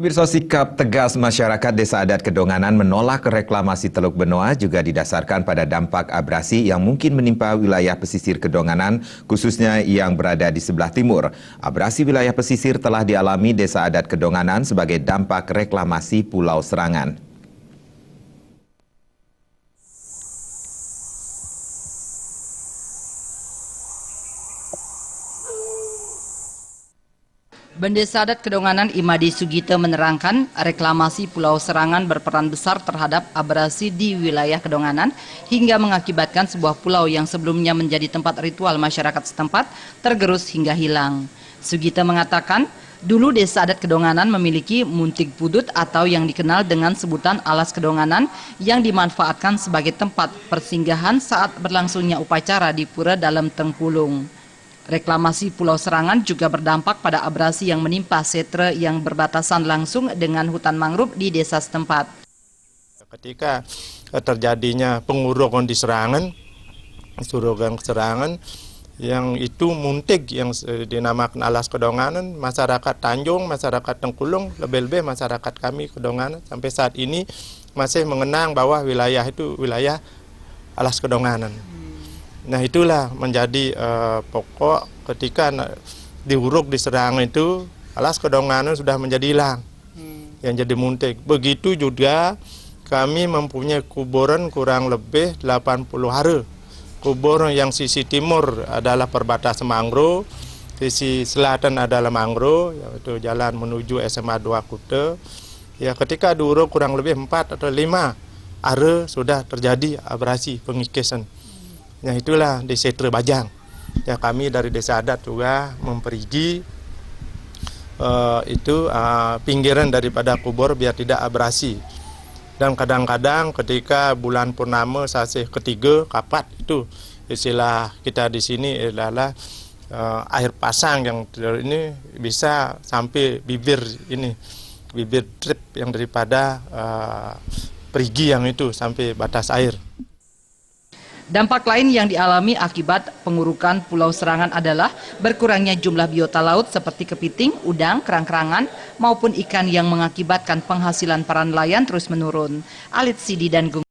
Pemirsa, sikap tegas masyarakat Desa Adat Kedonganan menolak reklamasi Teluk Benoa juga didasarkan pada dampak abrasi yang mungkin menimpa wilayah pesisir Kedonganan, khususnya yang berada di sebelah timur. Abrasi wilayah pesisir telah dialami Desa Adat Kedonganan sebagai dampak reklamasi Pulau Serangan. Bendesa Adat Kedonganan Imadi Sugito menerangkan reklamasi Pulau Serangan berperan besar terhadap abrasi di wilayah Kedonganan hingga mengakibatkan sebuah pulau yang sebelumnya menjadi tempat ritual masyarakat setempat tergerus hingga hilang. Sugito mengatakan, dulu Desa Adat Kedonganan memiliki muntig pudut atau yang dikenal dengan sebutan alas Kedonganan yang dimanfaatkan sebagai tempat persinggahan saat berlangsungnya upacara di pura dalam Tengpulung. Reklamasi Pulau Serangan juga berdampak pada abrasi yang menimpa setre yang berbatasan langsung dengan hutan mangrove di desa setempat. Ketika terjadinya pengurukan di Serangan, yang itu muntig yang dinamakan alas Kedonganan, masyarakat Tanjung, masyarakat Tengkulung, lebih-lebih masyarakat kami Kedonganan sampai saat ini masih mengenang bahwa wilayah itu wilayah alas Kedonganan. Nah, itulah menjadi pokok ketika diuruk di Serangan itu, alas Kedonganan sudah menjadi hilang, yang jadi muntik. Begitu juga kami mempunyai kuburan kurang lebih 80 hari. Kuburan yang sisi timur adalah perbatasan mangrove, sisi selatan adalah mangrove, yaitu jalan menuju SMA 2 Kute. Ya, ketika diuruk kurang lebih 4 atau 5 hari sudah terjadi abrasi pengikisan. Nah, itulah di Setre Bajang. Ya, kami dari Desa Adat juga memperigi pinggiran daripada kubur biar tidak abrasi. Dan kadang-kadang ketika bulan purnama sasih ketiga kapat itu istilah kita di sini adalah air pasang yang ini bisa sampai bibir trip yang daripada perigi yang itu sampai batas air. Dampak lain yang dialami akibat pengurukan Pulau Serangan adalah berkurangnya jumlah biota laut seperti kepiting, udang, kerang-kerangan, maupun ikan yang mengakibatkan penghasilan para nelayan terus menurun. Alit Sidi dan Gung